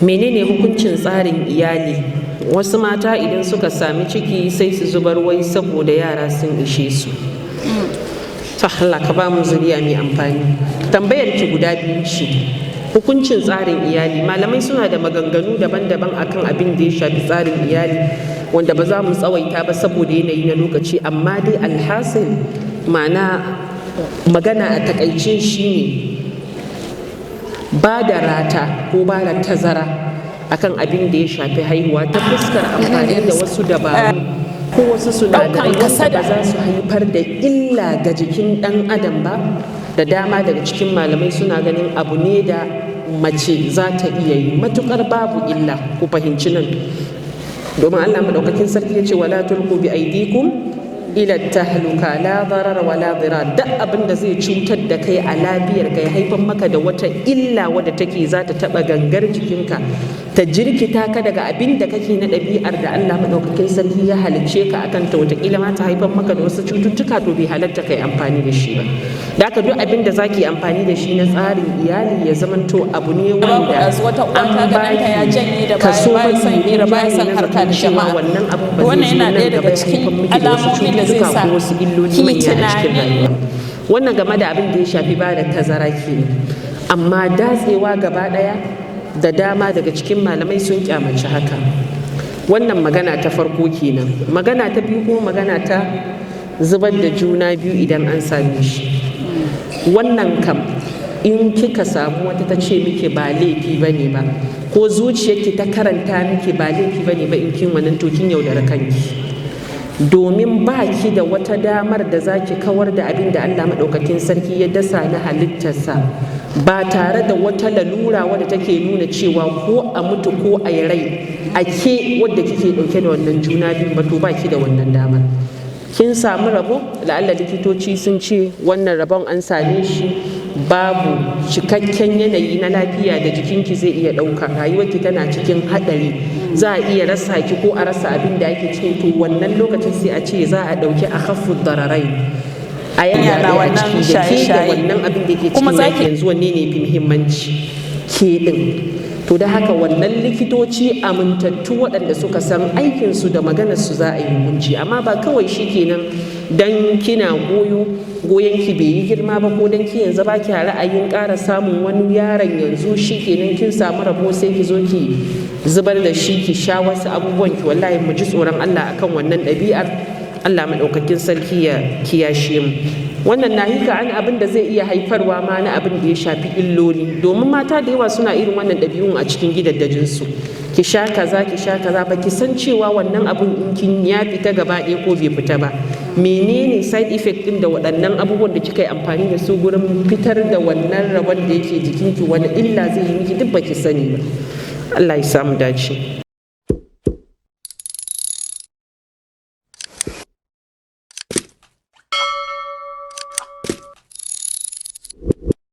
menene hukuncin tsarin iyali? Wasu mata idan suka sami ciki sai su zubar wai saboda yara sun ishe su. Allah ka ba mu zuriya mai amfani. Tambayar ki guda biyu ce. Hukuncin tsarin iyali, malamai suna da maganganu daban-daban akan abin da ya shafi tsarin iyali, wanda ba za mu tsawaita ba saboda yanayi na lokaci, amma dai alhasil ma'ana magana a takaice shine ba da rata ko ba da tazara akan abin da ya shafi haihuwa ta fuskar amfani da wasu dabaru ko wasu sinadarai wanda ba za su haifar da illa ga jikin ɗan adam ba. Da dama daga cikin malamai suna ganin abu ne da mace za ta iya yi matukar babu illa. Ku fahimci nan, domin Allah madaukakin sarki ya ce wala tulqu bi aydikum ila tahluka la darar wala dirar. Duk abin da zai cutar da kai a lafiyar ka ya haifar maka da wata illa wadda take za ta taba gangar jikinka, ta jirkita ka daga abin da kake na ɗabi'ar da Allah madaukakin sarki ya halicce ka akan ta, wataƙila ma ta haifar maka da wasu cututtuka, to bai halatta kai amfani da shi ba. Da haka duk abin da zaki amfani da shi na tsarin iyali ya zamanto abu ne wanda an baki kaso mafi rinjaye na zaton cewa wannan abu ba zai zo nan gaba ya haifar miki da wasu cututtuka ko wasu illoli manya a cikin rayuwa. Wannan game da abin da ya shafi ba da tazara kenan. Amma datsewa gaba ɗaya, da dama daga cikin malamai sun kyamaci haka. Wannan magana ta farko kenan. Magana ta biyu kuma magana ta zubar da juna biyu idan an same shi. Wannan kam in kika samu wata ta ce miki ba laifi bane ba, ko zuciyarki ta karanta miki ba laifi bane ba, in kin wannan to kin yaudara kanki, domin ba ki da wata damar da za ki kawar da abin da Allah maɗaukakin sarki ya dasa na halittarsa ba tare da wata lalura wadda take nuna cewa ko a mutu ko a yi rai a ke wadda kike ɗauke da wannan juna biyu ba, to ba ki da wannan damar. Kin samu rabo, la'alla likitoci sun ce wannan rabon an same shi babu cikakken yanayi na lafiya da jikinki zai iya ɗauka, rayuwarki tana cikin haɗari, za a iya rasa ki ko a rasa abin da ake ciki, to wannan lokacin sai a ce za a ɗauki a khaffu dararai a yana a ciki da ke da wannan abin da ke cikin yanzu wanne ne fi muhimmanci ke ɗin. To da haka wannan likitoci amintattu waɗanda suka san aikinsu da maganarsu za a yi hukunci, amma ba kawai shi kenan dan kina goyon ki bai yi girma ba, ko dan ki yanzu ba ki ra'ayin ƙara samun wani yaron yanzu shi kenan kin samu rabo sai ki zo ki zubar da shi ki sha wasu abubuwan ki. Wallahi mu ji tsoron Allah akan wannan ɗabi'ar. Allah maɗaukakin sarki ya kiyashe mu. Wannan nahika an abin da zai iya haifarwa ma na abin da ya shafi illoli, domin mata da yawa suna irin wannan ɗabi'un a cikin gidaddajinsu. Ki sha kaza ki sha kaza, ba ki san cewa wannan abin in kin ya fita gaba ɗaya ko bai fita ba. Menene side effect ɗin da waɗannan abubuwan da kika yi amfani da su gurin fitar da wannan rabon da yake jikinki, wani illa zai yi miki duk ba ki sani ba. Allah ya samu dace.